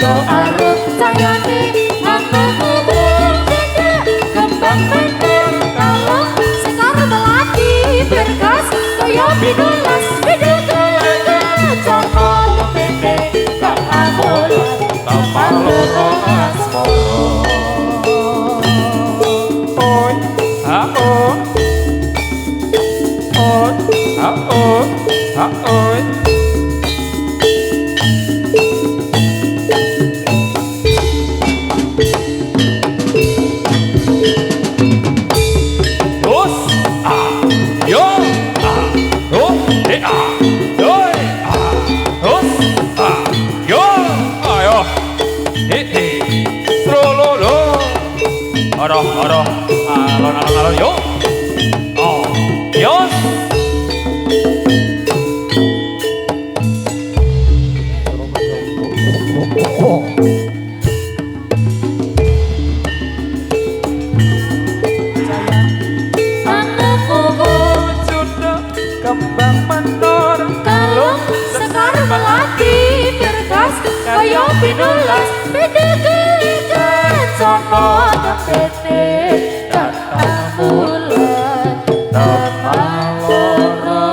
padha arep sayane anakku beda kembang bener kalong sekar melati berkas kaya bidulas beda kelaga jono beda tak amolan tak paloro asmoro oi oi oi Aro, alon, yo. Oh, yos. Anakku wujud kembang menor Kalung sekar melati berkas kaya bidulas beda kelaga jono beda tak amolan tak paloro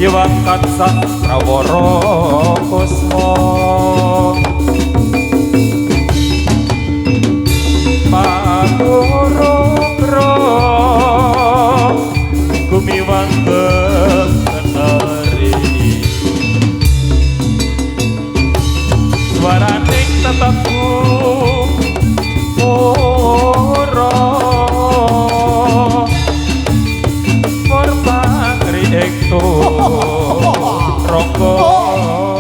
Iwakat sang prawara kusma Magoro-gro gumiwang kenari swaraning tetapku ora merpatri ekto rokok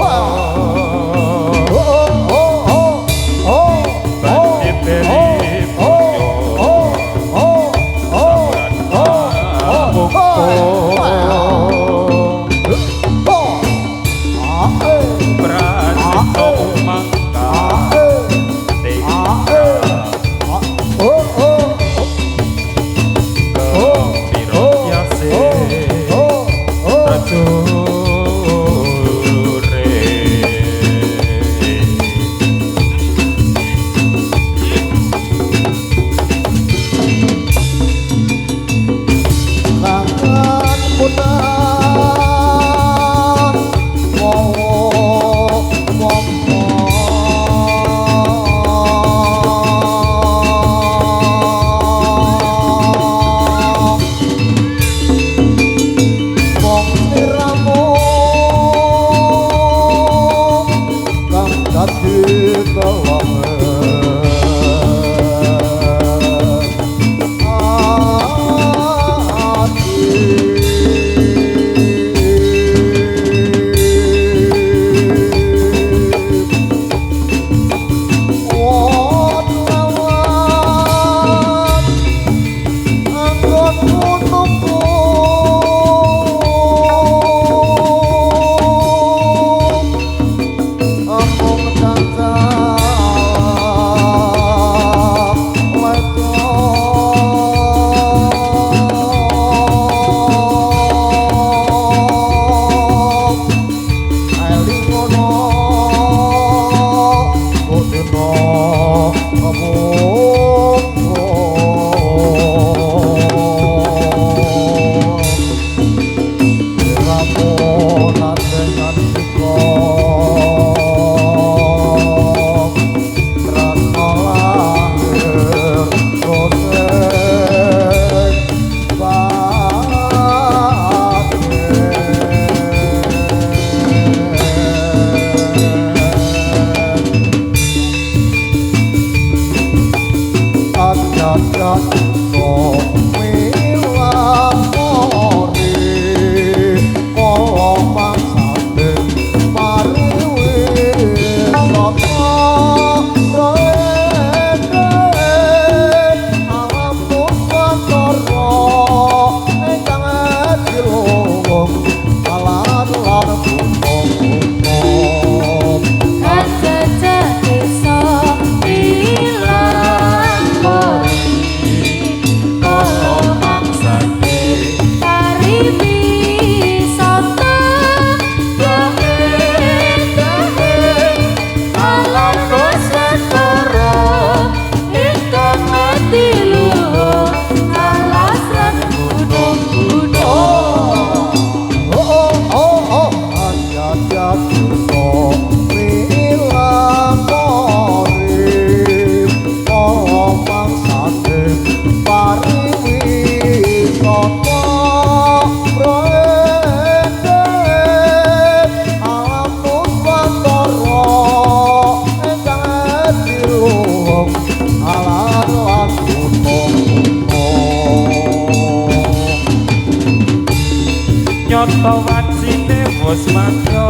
Nyoto wajine wis madya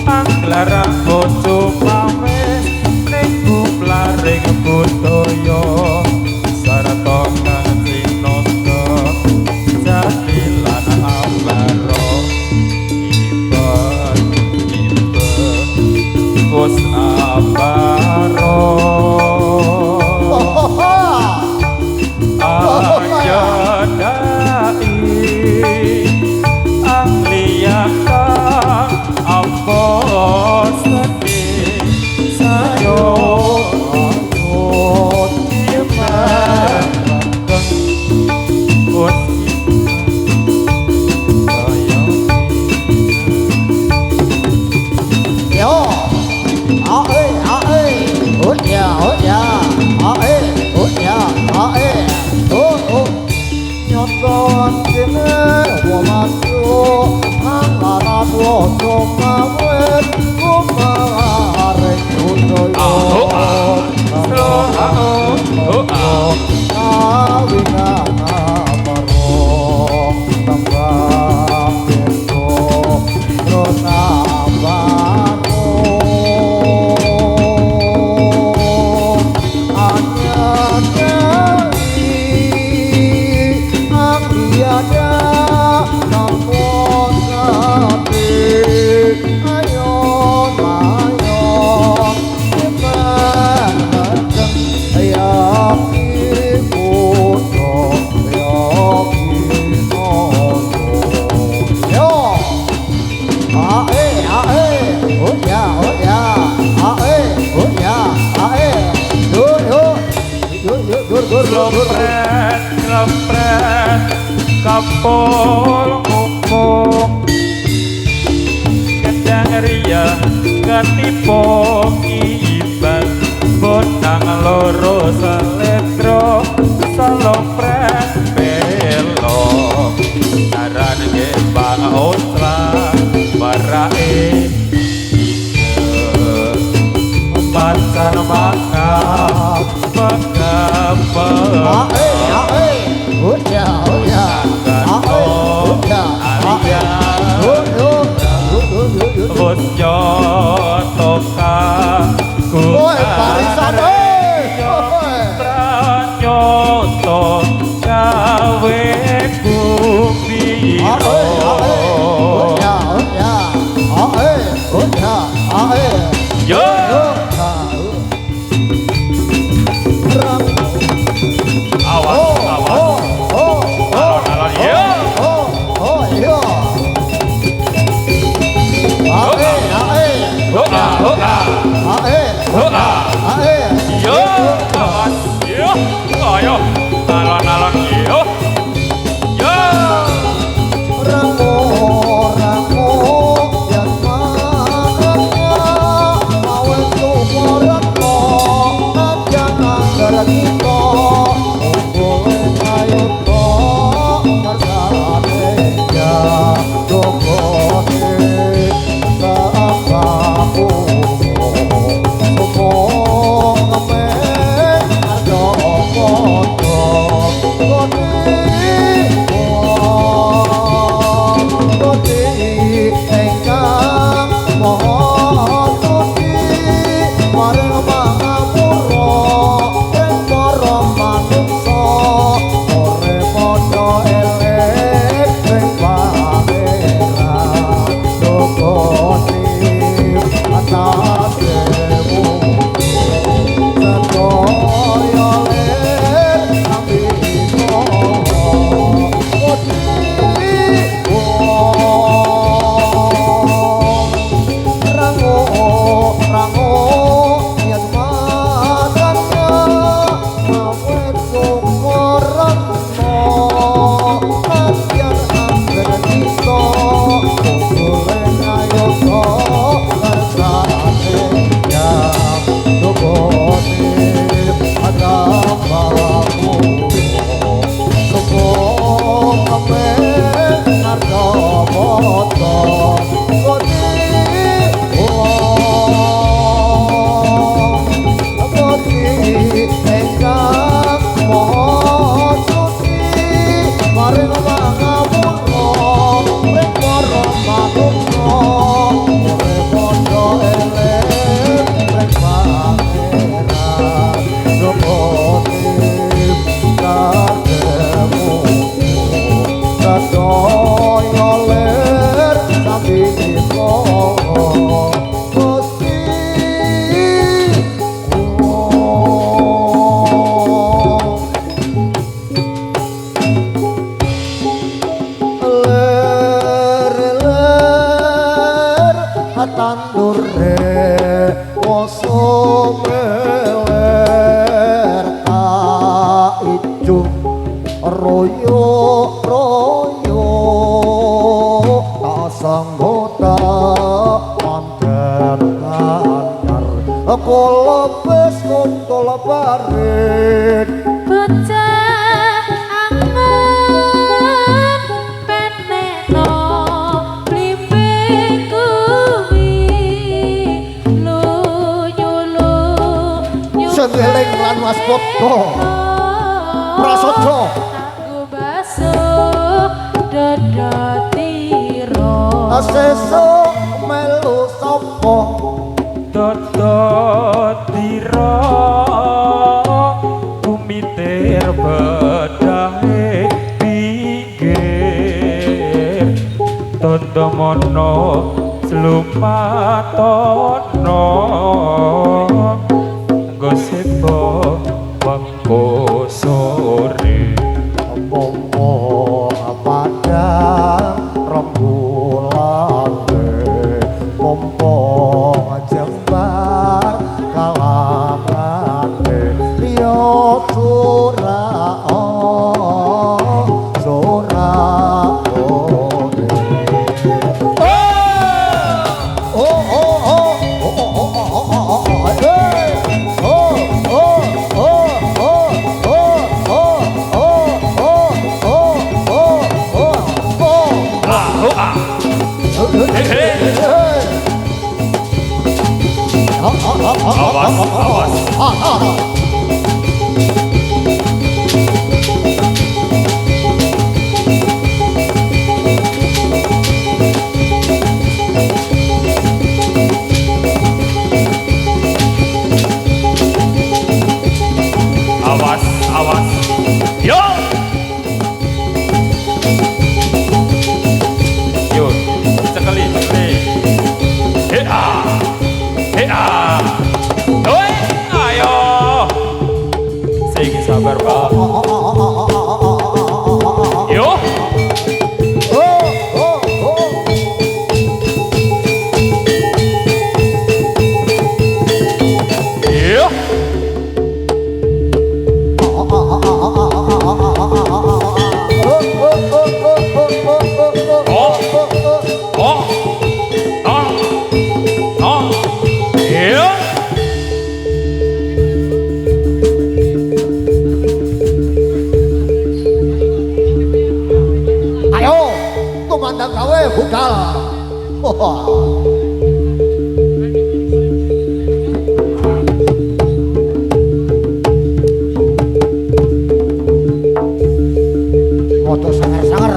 anglara bojo pawis ning gumlaring budaya sarta kasinata jadilan amlaro ibad wis abaro Lepret kapol ngomong kedang ria ketipo ibal bonang loro seletro salopret belo aran ge baosla barae pacar maka tandure woso meler ka ijo royo royo kasanggota manten anyar kula wis kuntul parit bocah angen peneno blimbing kuwi luyu segeling lan waspada prasaja aku basuh dedotiro sesuk melu sapa Dodotira tumitir bedahe pinggir Tondomono slumatono Gosipo wangko sore Pompo padang rembulan pompo jembar kalamane yo surao Awas, awas. Yo! Yo, sekali, sekali. Hea! Hea! Doi, ayo! Saya ingin sabar, Pak. Yo! Yo! Ayo, tumandang gawe budal. Moto sangar-sangar.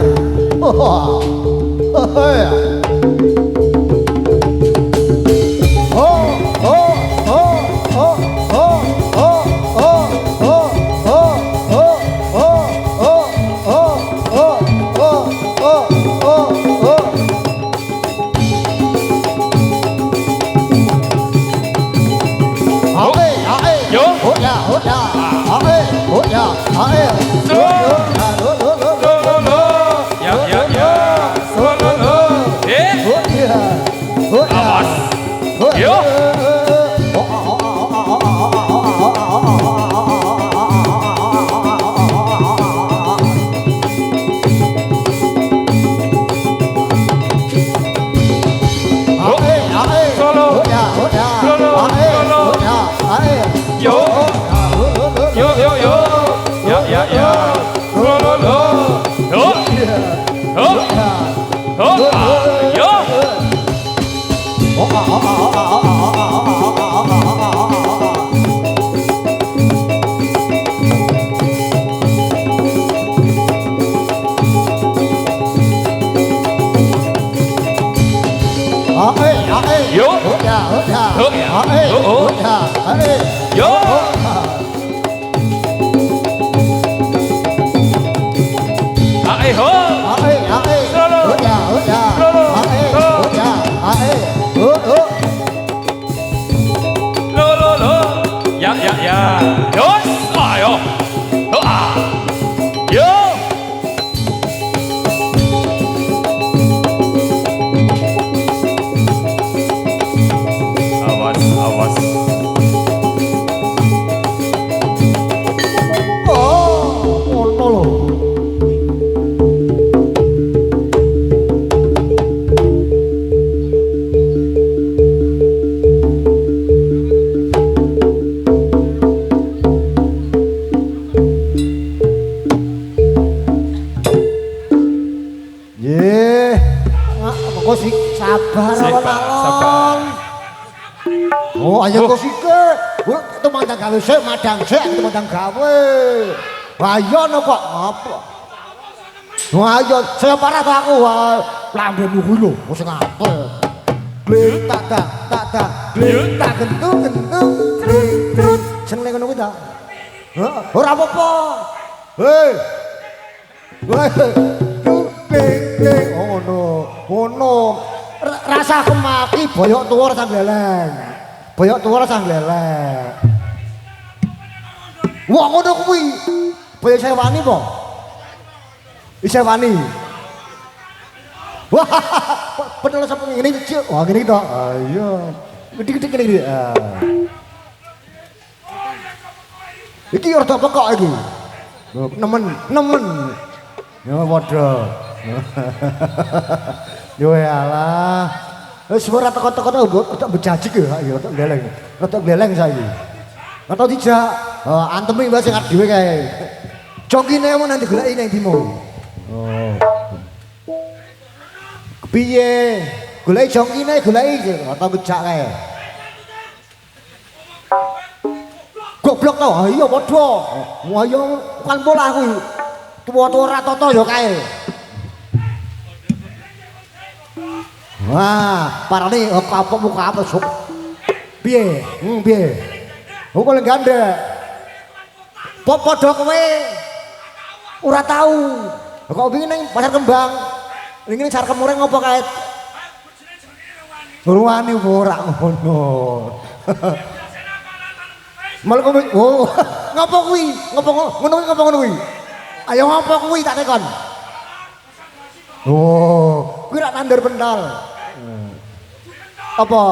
alon-alon. Oh, ayo kok sike. Itu mandang gawe sik, madang sik, itu mandang gawe. Ayo no kok apa? Wah, ayo saya parah to aku. Lambemu kuwi lho, wis ngapa. Bling tak tak, bling tak gentung gentung. Seneng ngono kuwi ta? Heeh, ora apa-apa. Hei. Wah, bling ngono. Rasa kemaki boyok tuwur sang gleleng. Boyok tuwur sang gleleng. Wah, ngono kuwi. Boyok sewani po? Isih wani. Wah, padahal sampe ngene iki. Wah, ngene iki to. Ayo. Gede-gede kene iki. Iki rada pekok iki. Nemen. Ya padha. Yo alah. Wis ora teko-teko kok bejajik ya, ya tok gleleng. Tok gleleng saiki. Atau dijak antemi wae sing dhewe kae. Jongkine mau nanti goleki nang ndimu. Oh. Piye? Goleki jongkine goleki atau gejak kae. Goblok to. Iya padha. Wah iya kan pola kuwi. Tuwa-tuwa ora tata ya kae. Wah, parane kapok muka apa sok. Piye? Piye? Kok lek gandhe. Padha kowe ora tau. Kok wingi ning pasar kembang. Wingi ning pasar kemureng ngopo kae? Ruwani ora ngono. Malah kowe ngopo kuwi? Ngopo ngono kuwi? Ayo ngopo kuwi tak tekon. Oh, kuwi rak nandur pendal. Apa?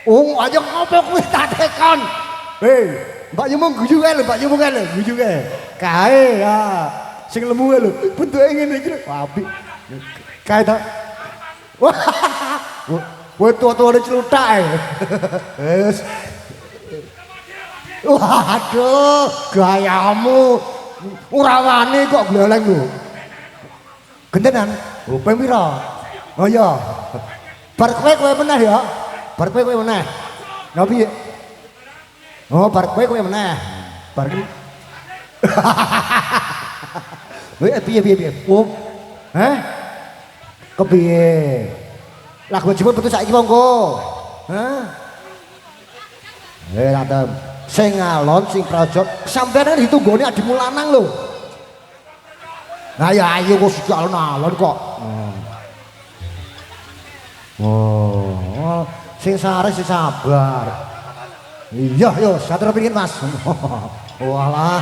Oh, ayo ngopo kuwi tak tekon. Hei, Mbak Yu mung guyu kae lho, Mbak Yu mung kae lho, guyu kae. Kae ya. Sing lemu kae lho, bentuke ngene iki lho. Apik. Kae ta. Wah. Kowe tuwa-tuwane celuthak ae. Wes. Waduh, gayamu ora wani kok gleleng lho. Gentenan, oh ping pira? Oh iya. Bar kowe meneh ya. Bar kowe meneh. Lha piye? Oh, bar kowe meneh. Bar ki. Piye? Oh. Hah? Kepiye? Lah gue jemput betul saiki monggo. Hah? Ratem. Sing ngalon sing praja sampeyan ditunggoni adikmu lanang lho. Nah ya ayo kok sik alon-alon kok. Oh, sing sare sing sabar. Iya yo, satur pingin Mas. Walah.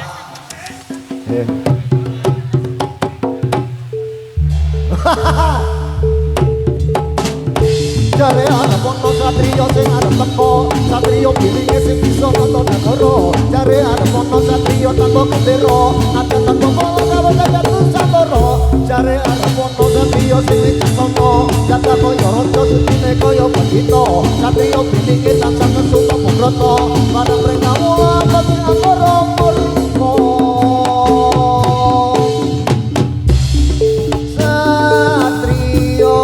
Jare ana pono satriya sing arep teko, satriya piringe sing bisa nata negara. Jare ana pono satriya tanpa gendera, ati tanpa pola gawe jatuh samara. Jare ana pono satriya sing wicaksana, jatah kaya raja sutine kaya pandita. Satriya piringe tansah kesuka pubrata, marang prekawula pati angkara murka. Satriya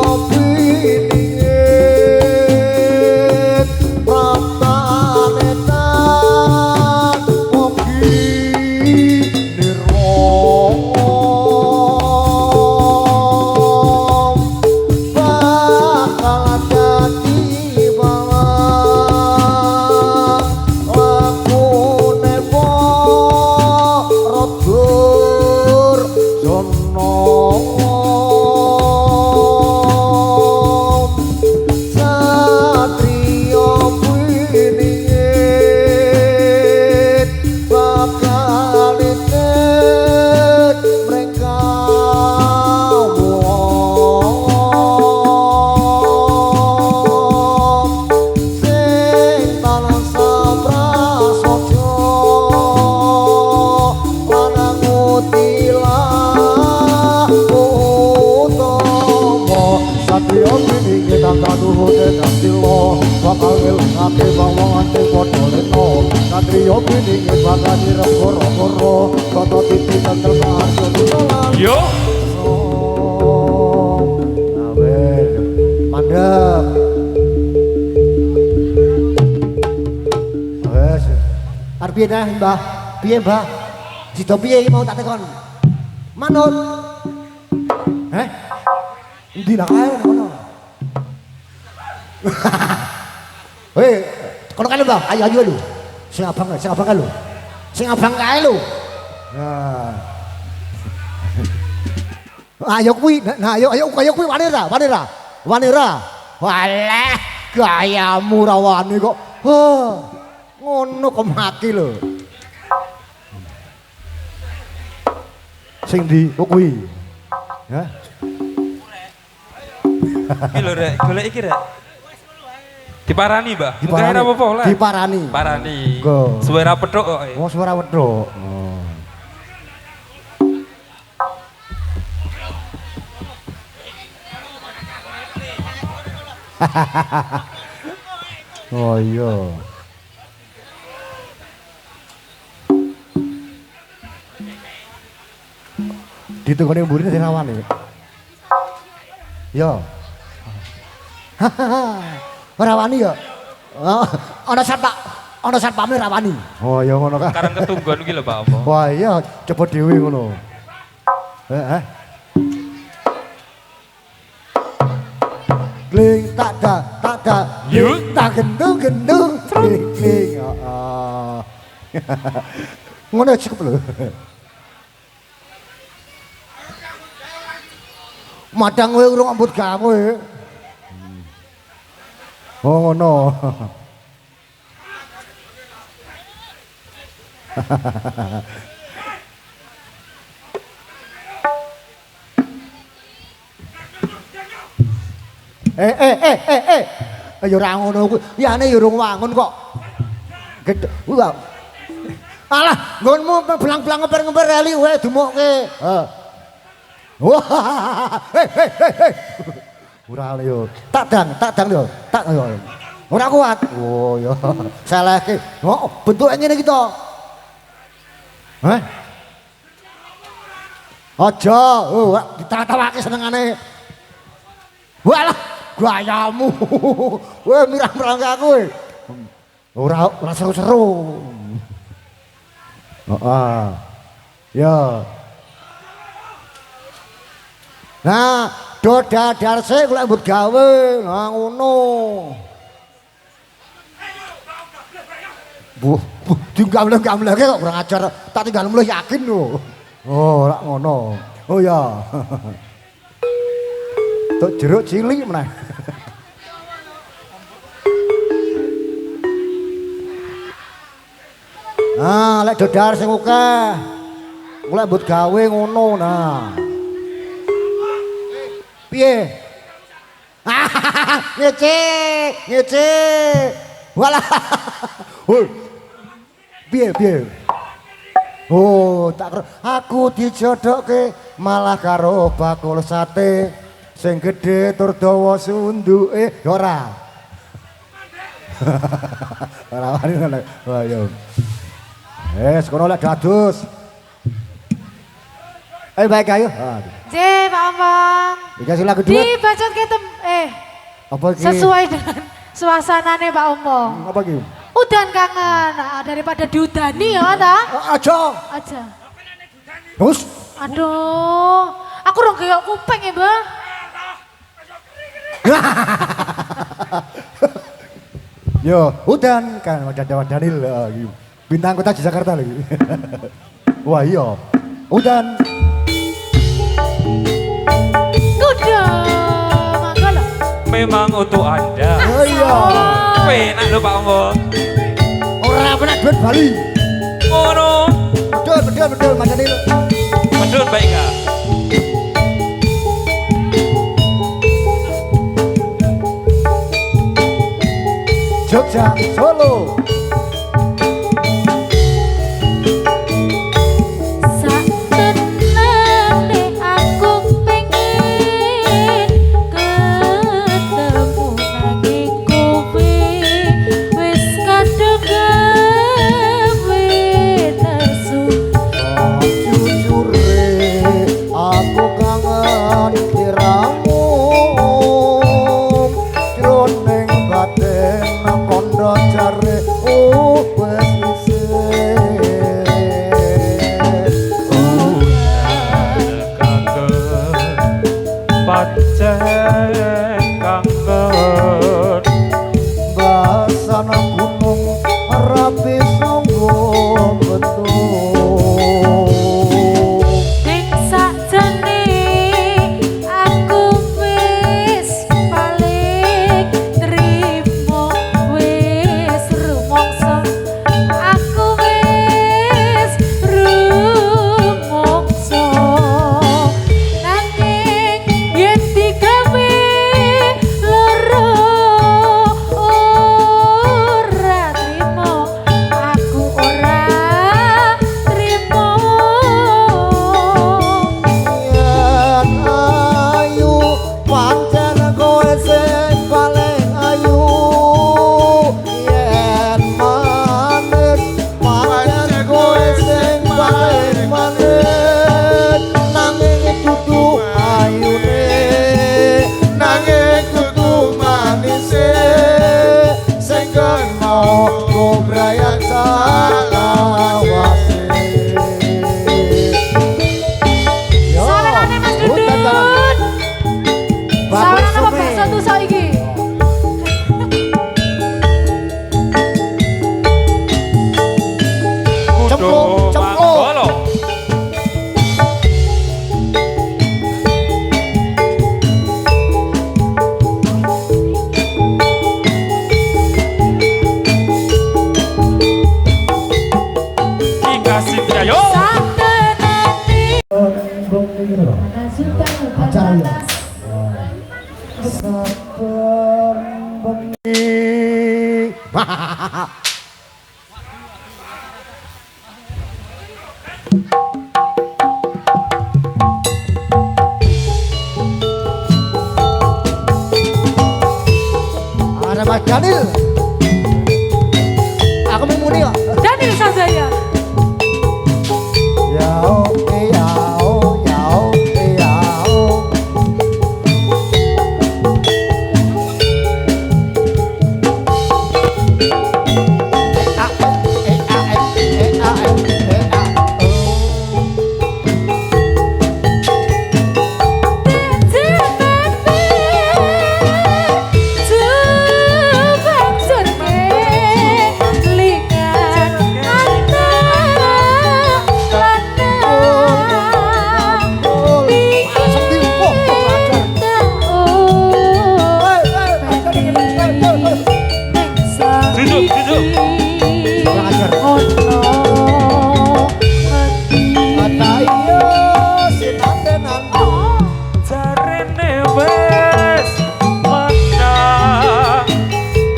mandek Arep piye nah, Mbah? Piye, Mbah? Sida piye iki mau tak tekon? Manut. Heh? Endi lah ae ngono. Hei, kono kan Mbah, ayo lho. Sing abang kan lho. Sing abang kae lho. Nah. Ayo kuwi, nah ayo kuwi wani ra? Walah, gayamu ra wani kok. Ngono kok mati lho. Sing ndi kok kuwi? Hah? Iki lho rek, golek iki rek. Diparani, Mbah. Mungkin ora apa-apa lah. Diparani. Parani. Go. Suwe ra petuk kok. Oh, suara wedok. Oh iya. Ditunggu mburine sing rawane. Yo. Ora wani ya. Ana satpame ra wani. Oh ya ngono kan. Karang ketunggon iki lho Pak apa? Wah iya coba dhewe ngono. Kling tak da. Yuk. Tak gendung. Kling. Heeh. Ngono cukup lho. Madang kowe urung ambut gawe. Oh ngono. Ya ora ngono kuwi. Yane ya urung wangun kok. Gedhe. Wah. Alah, nggonmu belang-belang ngemper-ngemper reli wae dumukke. Wah. Ora yo. Tak dang yo. Tak yo. Ora kuat. Oh ya. Salahke. Oh, bentuke ngene iki to. Hah? Aja, ditawake senengane. Walah, gayamu. Weh mirang-mirang aku kowe. Ora seru-seru. Heeh. Ya. Nah, do dadar sik kula mbut gawe. Nah ngono. Tinggal-tinggal kok kurang ajar. Tak tinggal mulai yakin lho. Oh, ora ngono. Oh ya. Tuk jeruk cilik meneh. Nah, lek dodar sing akeh. Kula mbut gawe ngono nah. Piye? Ngece. Walah. Piye? Oh, tak aku dijodokke malah karo bakul sate sing gedhe tur dawa sunduke ora. Ora wani ngono. Oh ya. Kono lek dados. Ayo baik ayo. J, Pak Amang. Dikasih lagu dua. Dibacot ke Apa iki? sesuai dengan suasanane Pak Omong. Apa iki? Udan kangen, daripada diudani ya ta? Aja. Terus? Aduh, aku rong geyok kuping ya, Mbah. Yo, udan kan ada Daniel bintang kota di Jakarta lagi. Wah iya, udan. Kuda, mangga loh. Memang untuk Anda. Oh iya. Penak lho Pak Omong. Ora penak duit Bali. Ngono. Betul Mas Daniel. Betul baik Kak. Jogja, Solo. Ada Mas Daniel. Aku memuni kok. Daniel Sanjaya. Yao, yao, yao, yao.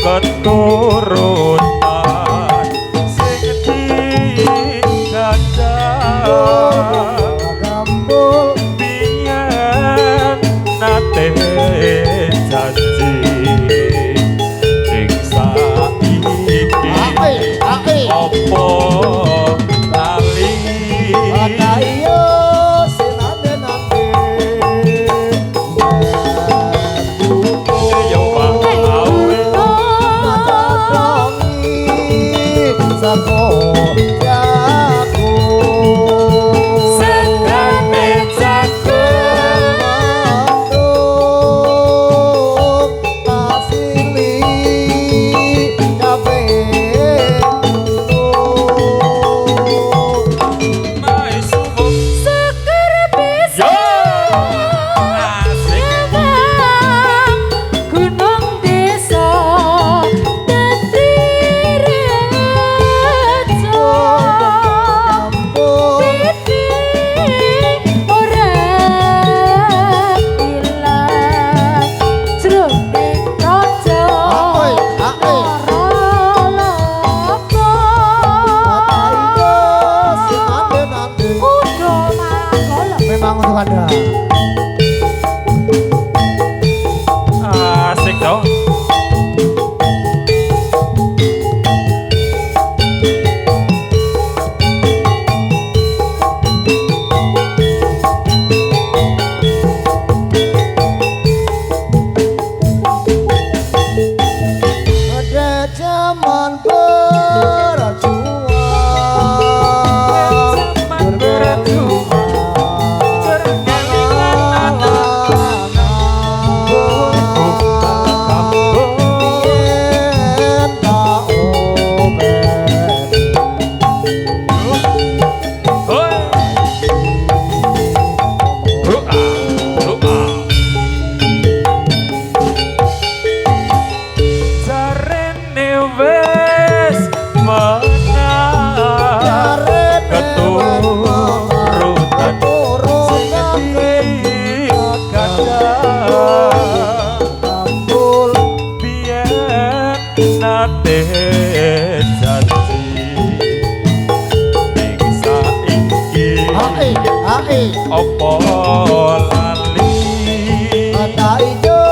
Keturunan sing digandang biyen nate janji ning saiki opo lali asik dong. Pada zaman berjuang nate janji ning saiki opo lali mata ijo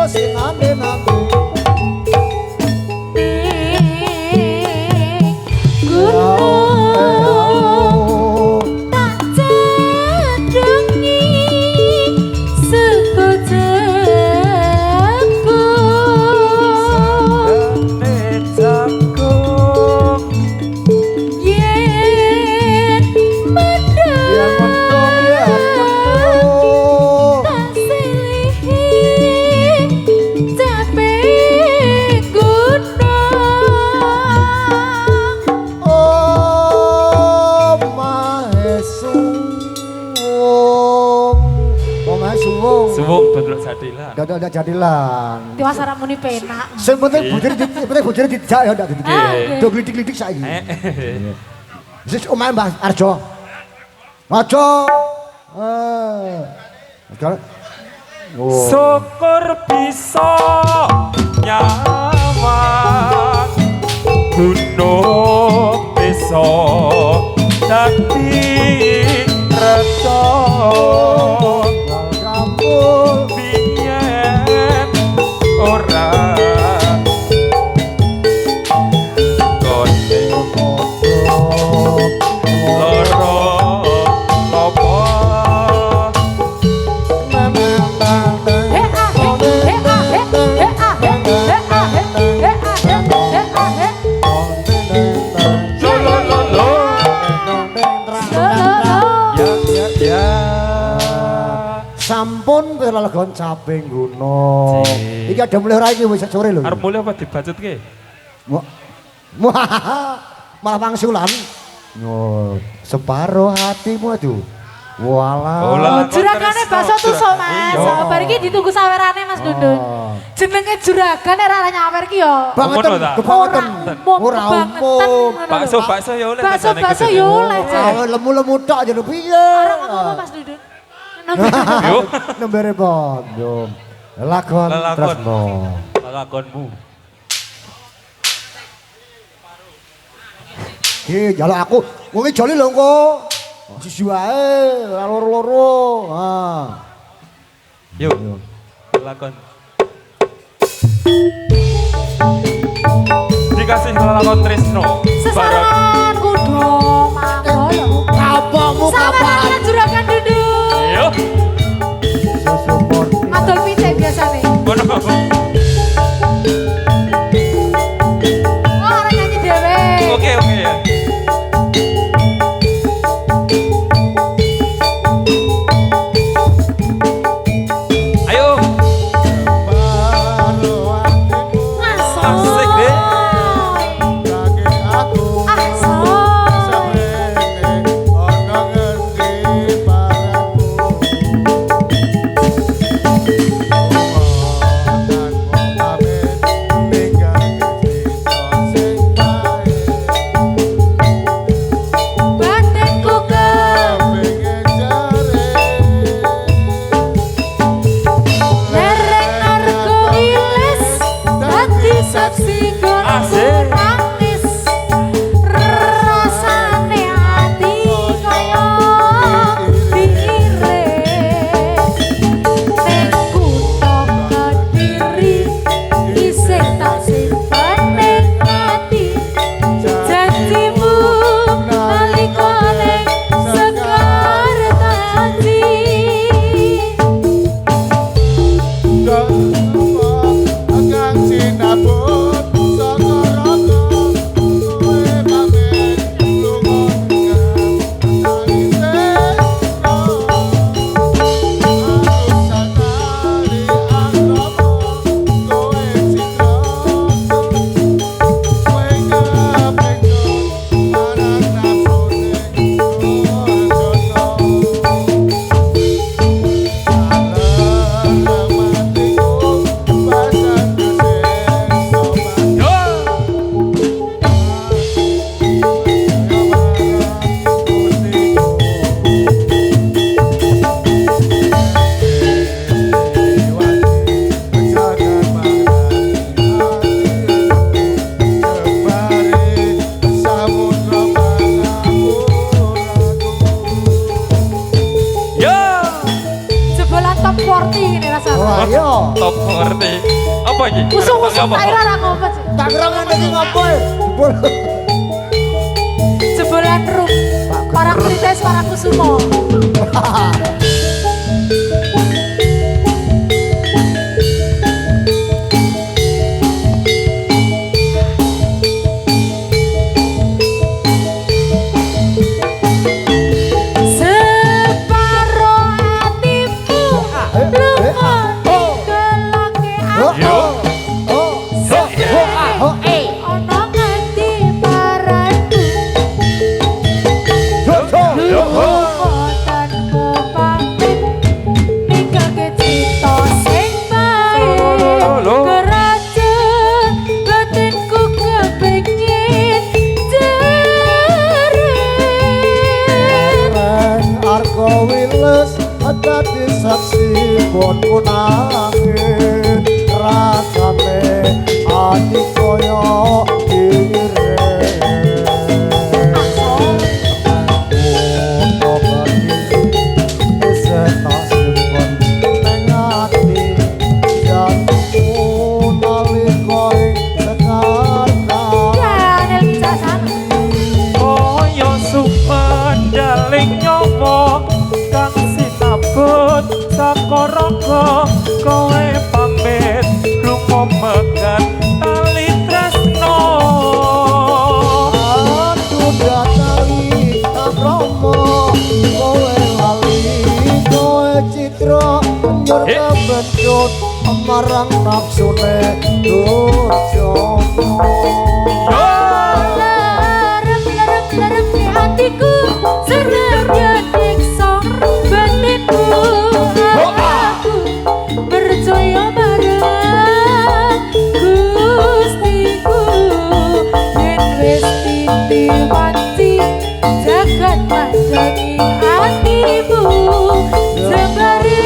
sinambe-nambe gunung tak cedengi seko suwung bentrok jadilan. Ndak jadilan. Diwasara muni penak. Sing penting bojone dijak ya ndak dadi. Nggih. Do glitik-glitik saiki. Wis omahe Mbah Arjo. Majo. Syukur bisa nyawang Gunung desa dadi reca kampung biyen ora kone loro apa ya sampun pelalegon caping gunung. Iki ada mulai ora iki wis sore lho. arep mulai apa dibacutke Malah pangsulan. Oh, separuh hatimu aduh. Walah. Juragane bakso tusuk Mas. Iya. Bar iki ditunggu sawerane Mas Dundun. Jenenge juragan ora nyawer ki ya. Bangetan, kebangetan. Ora umum. bakso ya oleh Bakso ya oleh. Ah, lemu-lemu tok aja lho piye. Ora ngomong Mas Dundun. yo Nembe repot, yo. Lakon Lelakon. tresno. lakonmu Ki, jaluk aku. Wong iki joli lho engko. Siji wae, ora loro-loro. Ha. yo lakon dikasih lakon Trisno bareng Sesaran kudu mangkolo. Kapokmu Sawerane kapan? juragan Dundun. yo Susu murni. Adol pitik biasane. ngono Oh, ora nyanyi dhewe. oke ya ayo Asik deh. Ayo. Top 40. Apa iki? Usung-usung Apa? tak kira ra ngopet. Tangerang iki ngopo? Jebul. Jebolan rum. Para kritis para kusumo. marang nafsune durjana. Lerep di hatiku senangnya nyiksa batinku. Aku percaya marang Gustiku yen wis diwanti jagat mandangi hatimu. Jembare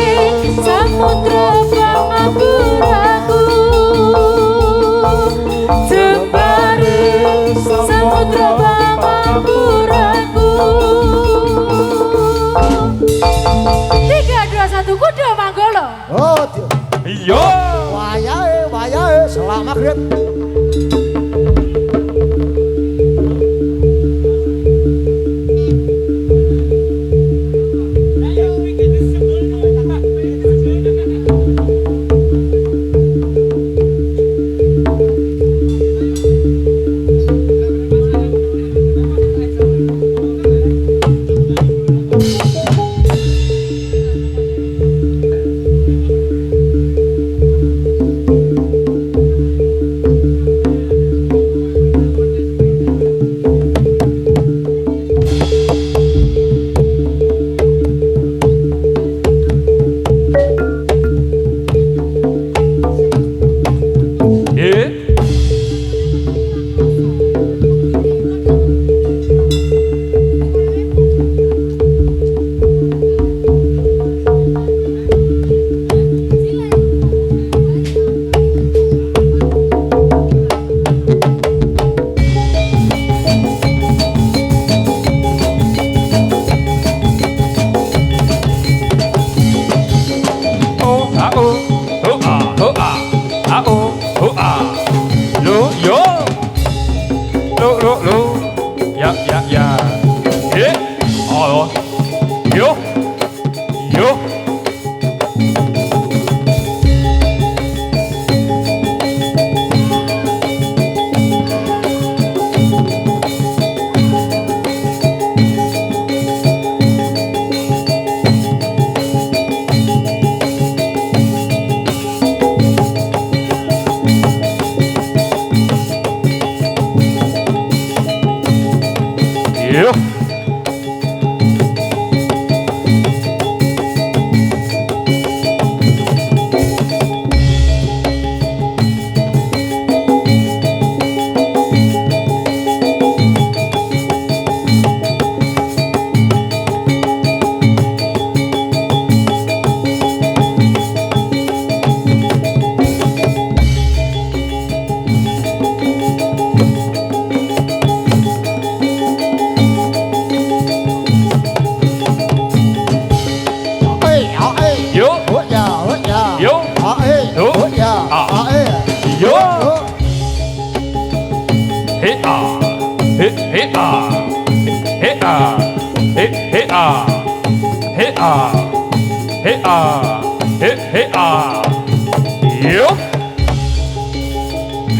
samudra pangapuraku, jembare samudra pangapuraku. 3, 2, 1 kudu manggolo. Oh, Iya. wayahe selama maghrib.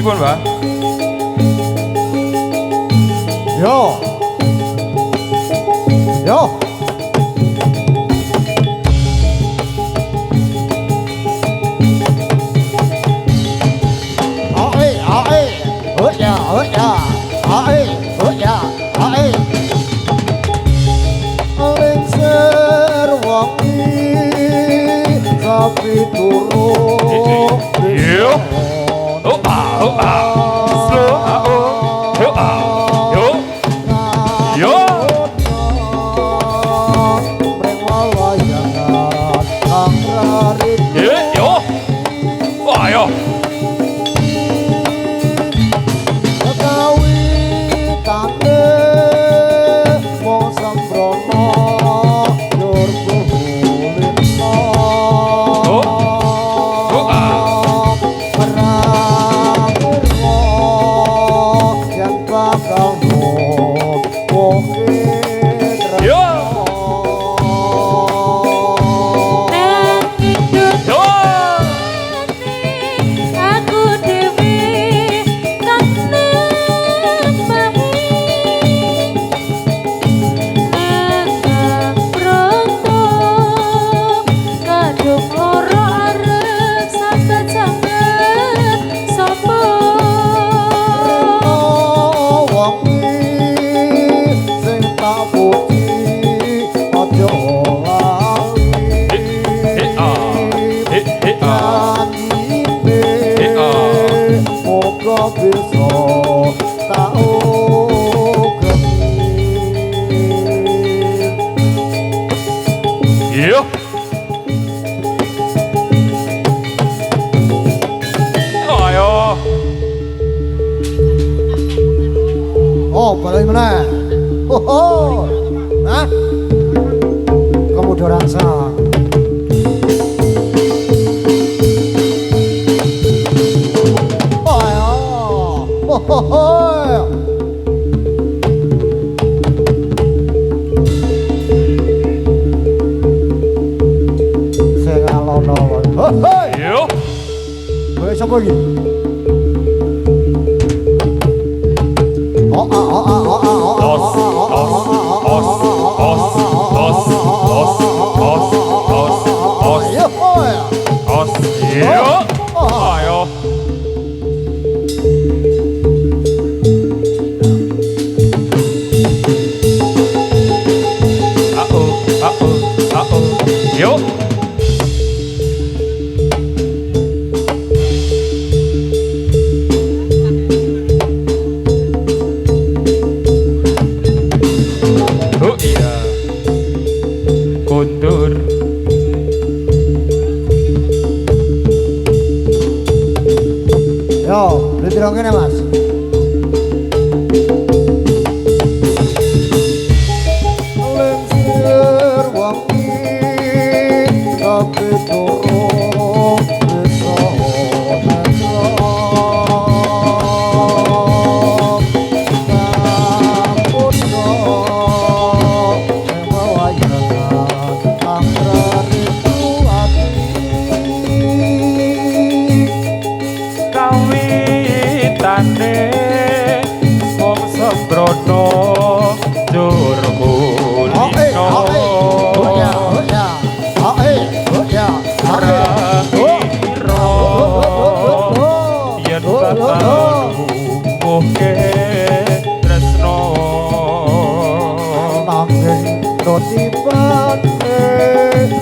Pripun, Mbah? Yo. Lengser wangi tapi turun. Yo. Oh ah. Slow ah oh. Yo ah. Yo. bisa tak Yo. Ayo. Oh, balik mana? Ho. Hah? Kamu udah rasa? Ayo. Ho. Saya ngalono. Hei. Yo. Hei, siapa lagi? Ayo. Yo. Oh iya. Kundur. Yo, beli kene Mas. Lensir wangi tapi dorong bisa Kawitane wong sembrono dur kulino yen bakal muke tresno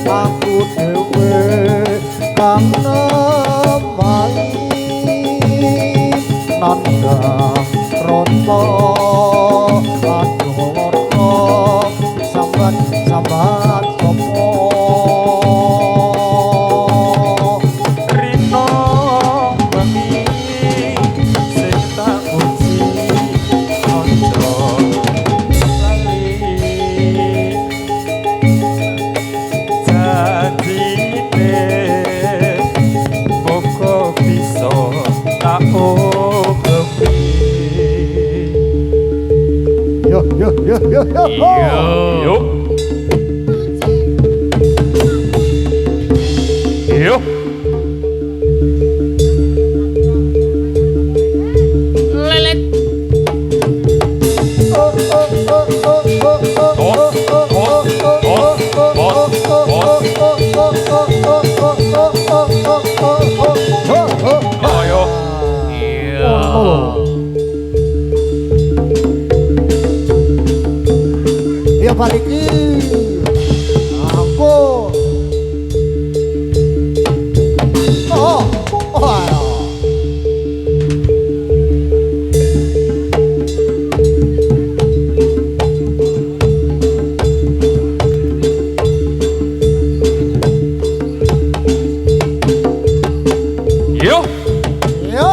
aku dewe kang nemani nandang roto aduh loro sambat sambat sopo rino wengi sing tak uji kanca lali janjine muga bisa tak ogepi yo yo yo ayo ya paliki aku ayo yo yo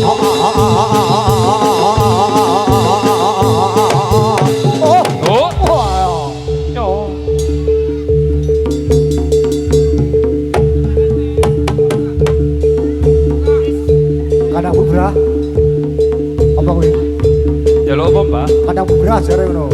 oh yo kadang bubrah apa kuwi jaluk apa mbak kadang bubrah jare ngono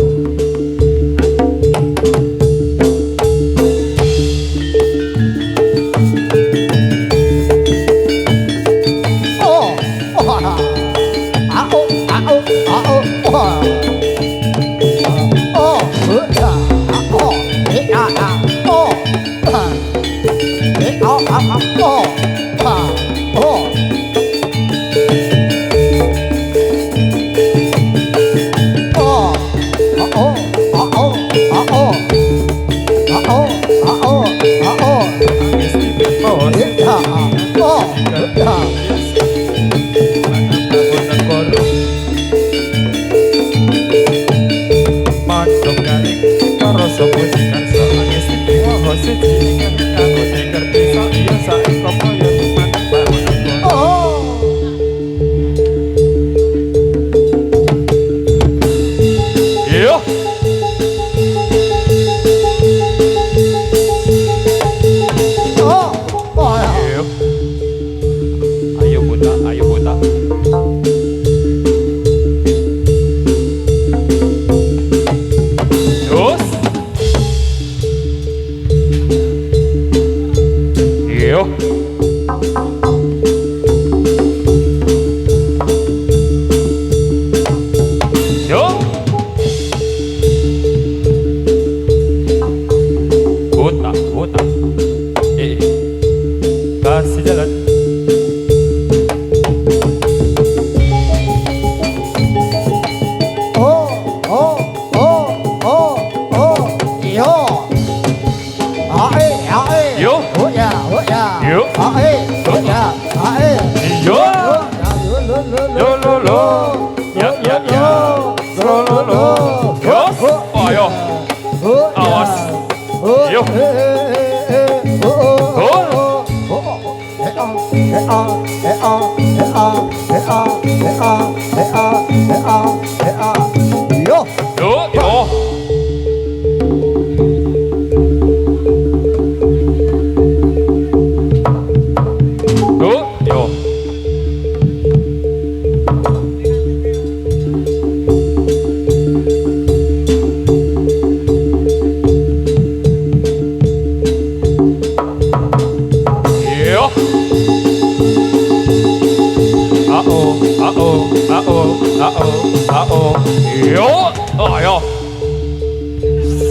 Oh,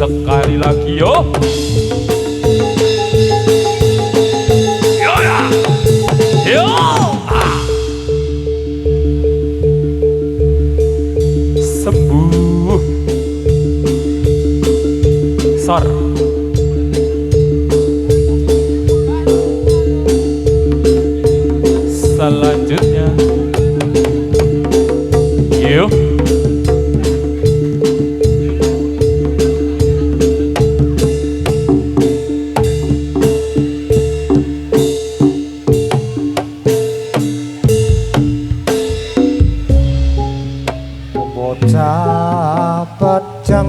Sekali lagi yo. Yo ya. Yo. Sembuh. Sor. Selanjutnya. Yo. bocah pejang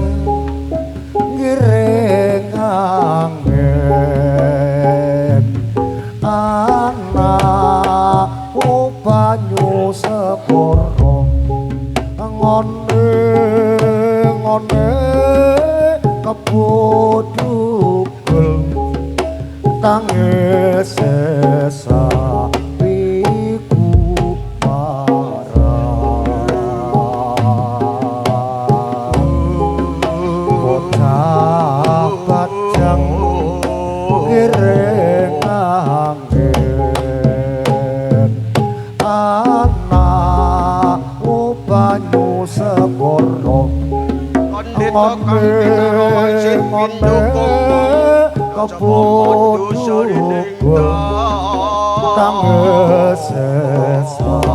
ngiring angin anak banyu sepuro ngone ngone kebodugel tangis sesapiku bocah pejang ngiring angin anak banyu sepuro ngone ngone kebodugel tangis sesapiku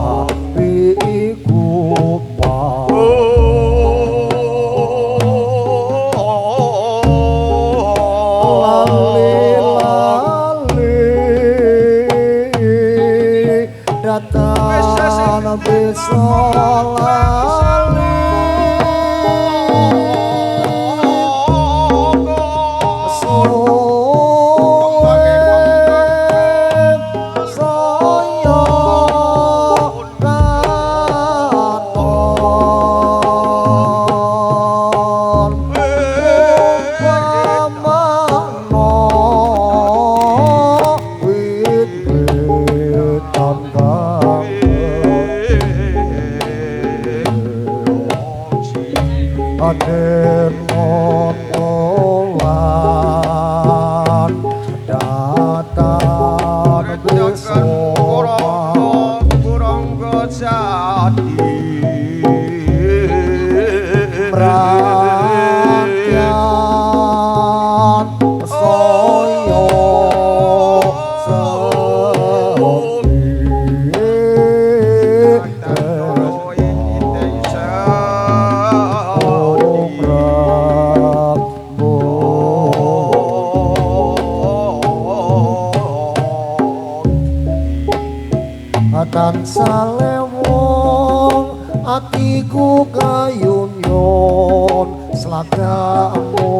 datang bisa lali suwe saya katon upamano wit-witan ade tansale wong atiku kayunyon slagamu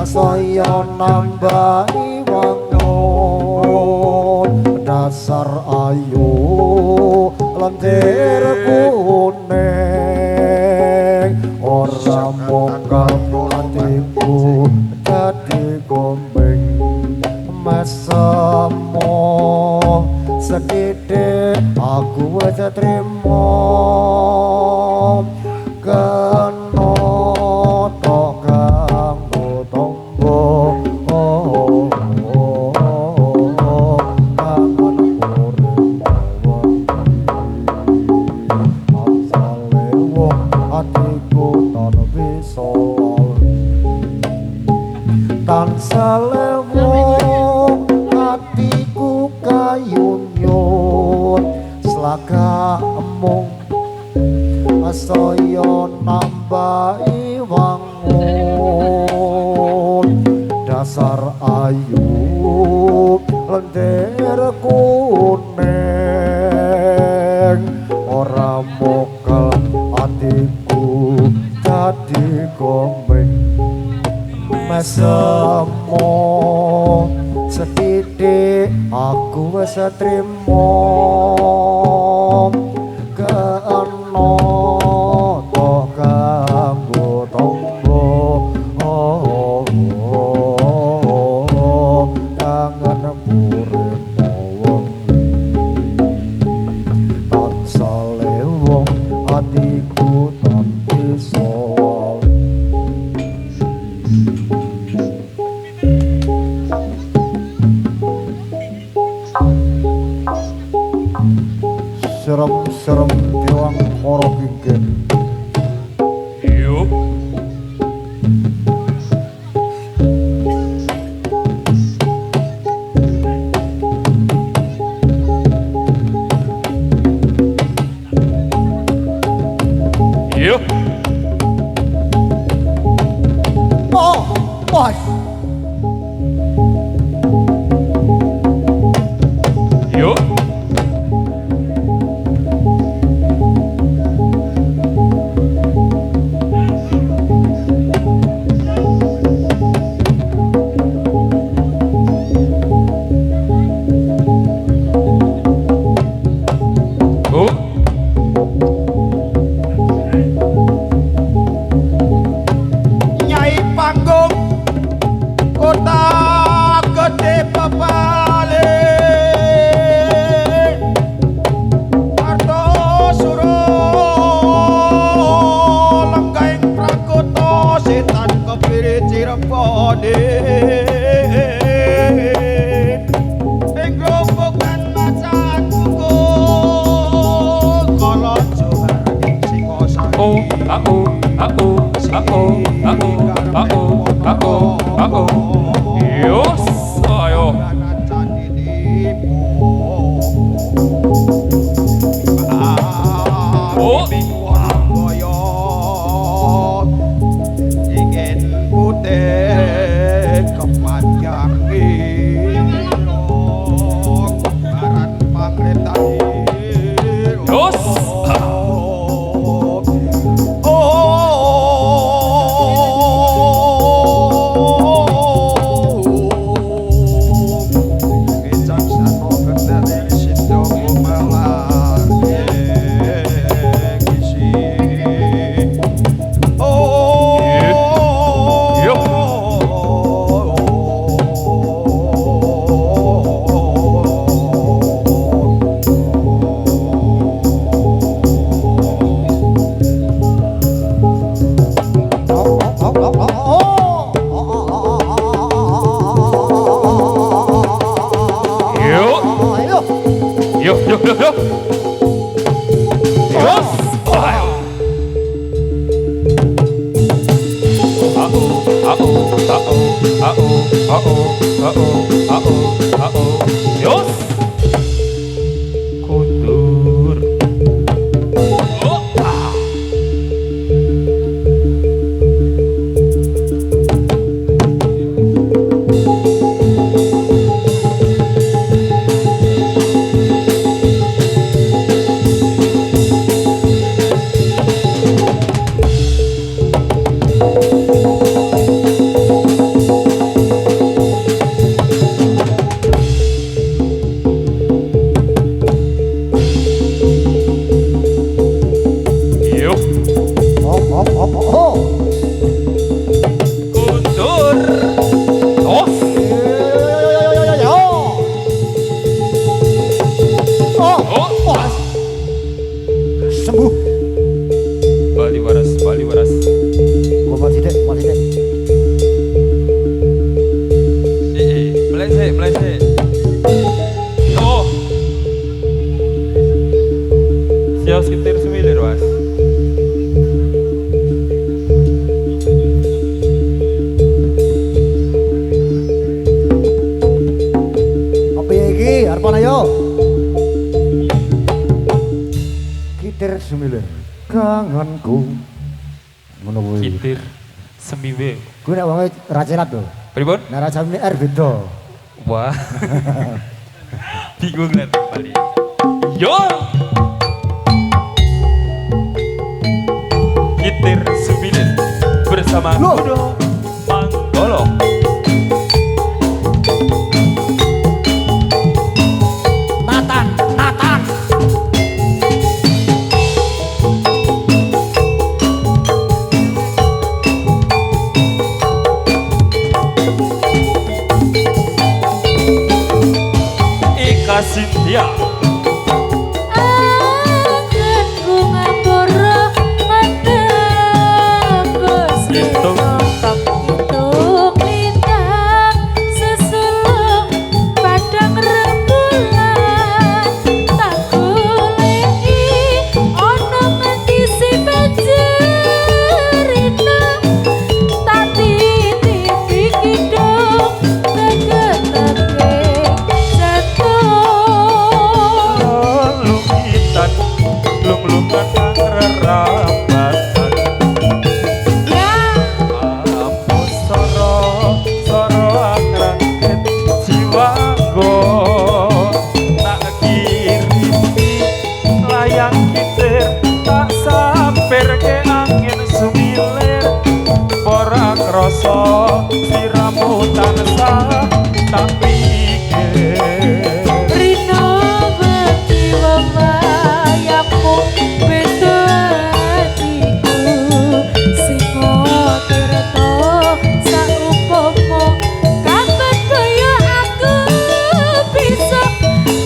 saya nambahi wangun dasar ayu lentir kuning ora mongkal hatiku dadi gombeng mesemo sedhithik aku wis trimo kena tok kanggo tangga kangen urip asale wong atiku tan bisa tansale wong atiku kayunyun slagamu saya nambahi wangun dasar ayu lendir kuning ora mokel atiku dadi gombeng mesemo sedhithik aku wis trimo kena tok kanggo tangga kangen urip wong tansale wong atiku tan bisa serem-serem kewang koro kingken Yuk. Yuk. oh bos Yuk. Nyai panggung kota gede pepale Kartosuro lenggaing prakoto setan kepiri Cirebone ing grobogan macan kuku kala johar ing Singosari Yus, ayo. Oh. Ingin putih kepanjang baran pangretan Yus. Yuk. Yus. Ayo. Yus. Kundur. kitir semile kangenku ngono kuwi Kitir semiwe. kuwi nek wonge ra cerat lho Pripun? nek ra jamine R beda Wah. Bingung lah kembali. Yo. Kitir 9 bersama Loh. Kudo Manggolo. Nathan Ika Cynthia. Anganku ngapura mandang Hitung. Hitung lintang sesulung padang rembulan tak goleki ono ngendi sing panjerina tak titipi kidung tegetake jatuh Lungitan lung-lungan nang rerambatan. ya Apa soro anggrangket jiwaku tak kirimi layang kitir tak sampir ke angin sumilir ora krasa siramu tansah tak pikir Rino beti wawayaku beda hatiku Singo tirto saupomo kapan kaya aku bisa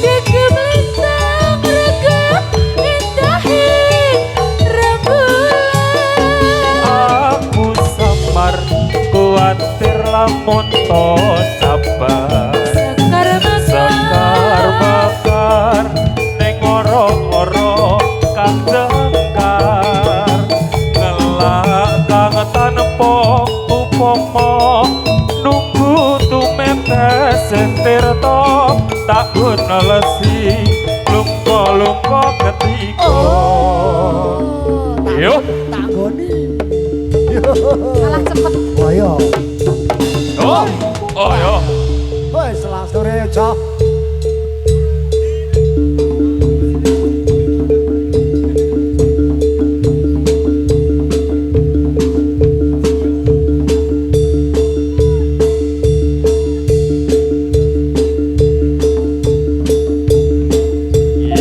gegem lintang regep indahing rembulan aku samar kuatir lamun to sabar Sekar bakar ning ora-ora kang jengkar ngelak kang tanpa upama nunggu tumetes tirta tak guna lesi lungko-lungko ketika yo tak goni kalah cepet ayo oh yo wes langsung aja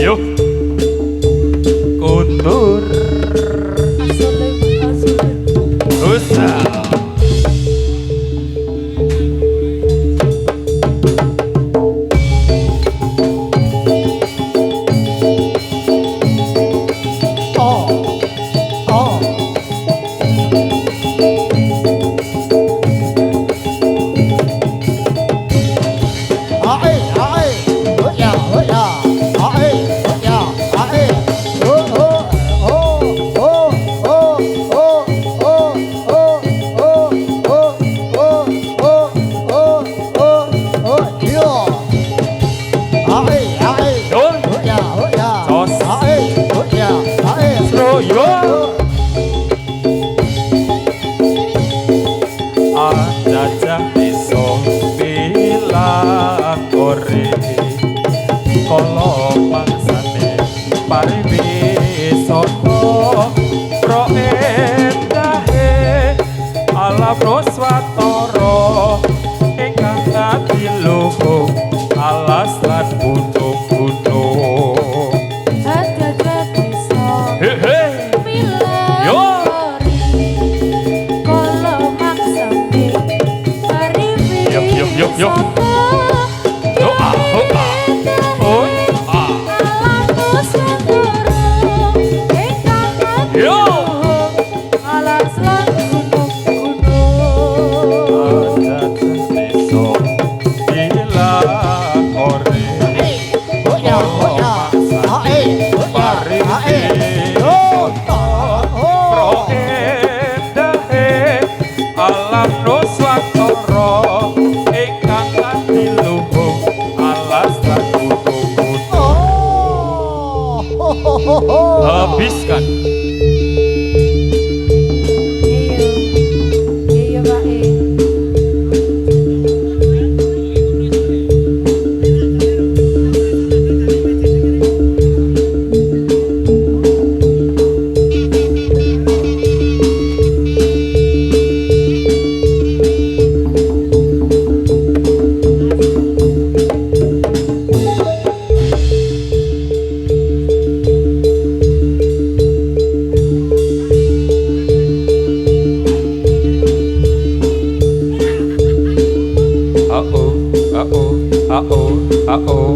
yo kuntur usah Jajah iso bilang ore kala mangsane pariwisata pro endahe alam Nuswatara ingkang adiluhung alas lan gunung-gunung Jajah bisa hehe yo yo yo yo ah oh ah oh ah yo alas lan alam Nuswatara ingkang adiluhung alas lan gunung-gunung Habiskan. Iya. Iya, Pak. Uh-oh.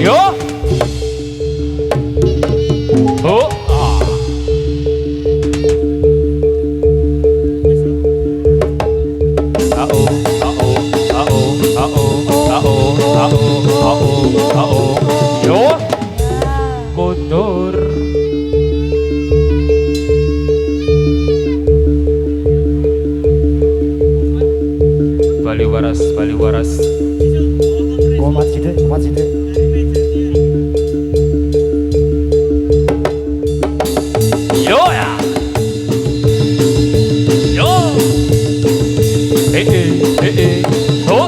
Yuk. Yuk. Oh. Yuk. Kotor. Bali waras. Komat sidik. Yo ya. Yo. Oh.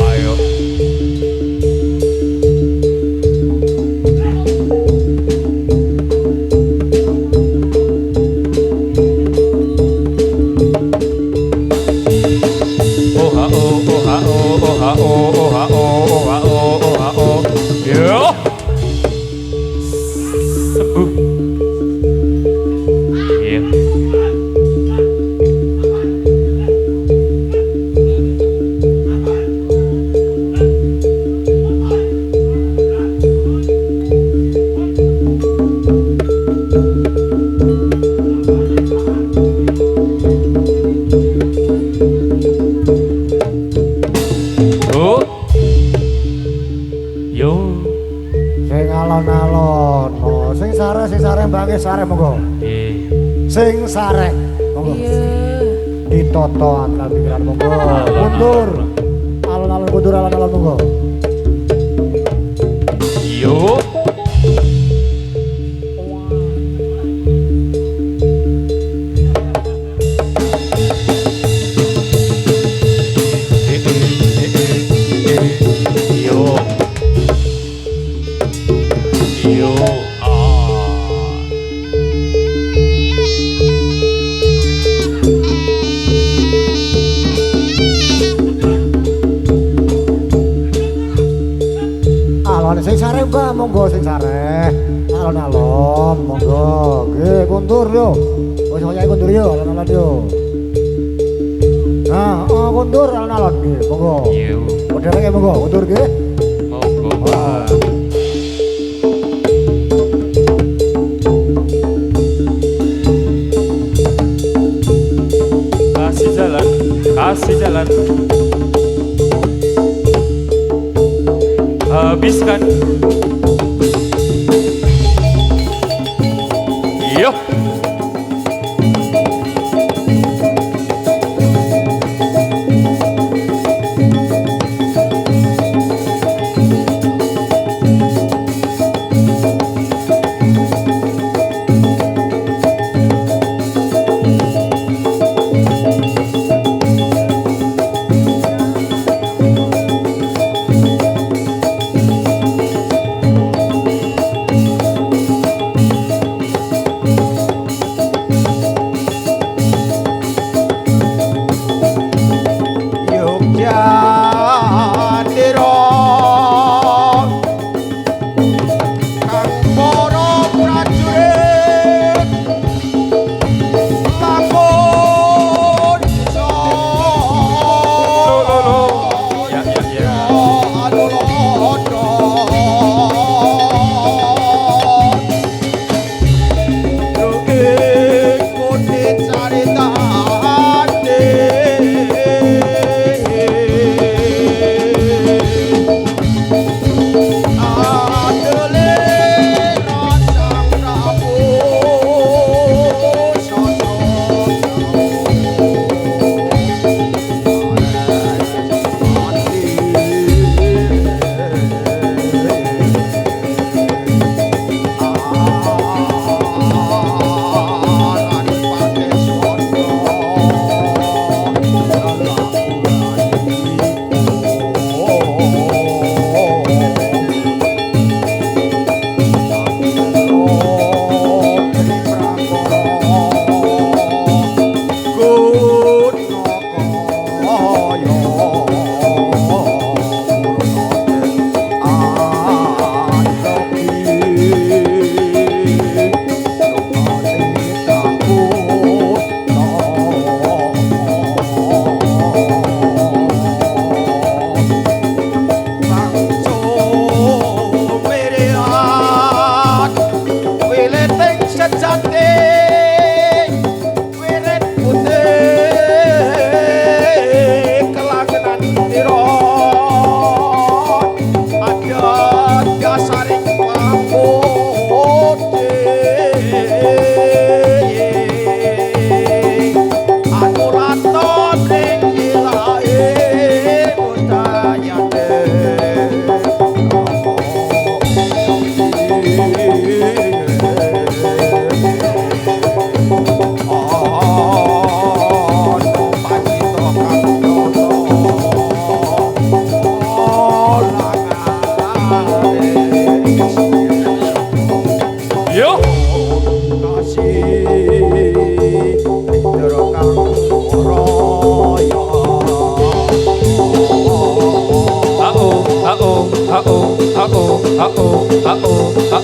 Ayo. Yo. Sembuh. Iya. Oh. Yo. Sing alon-alon, oh, sing sare mbake sare monggo. Sing sare monggo. Iya. Ditoto akal pikiran monggo. Mundur. Alon-alon monggo. Yo. Yo. Alon sing sare mbak monggo sing sare. Alon-alon monggo. Nggih kundur yo. Wis kaya kundur yo alon-alon yo. Nah, kundur alon-alon nggih monggo. Yo. Modele monggo kundur nggih. Monggo, Pak. Kasih jalan. Habiskan. Yo.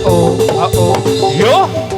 Yo.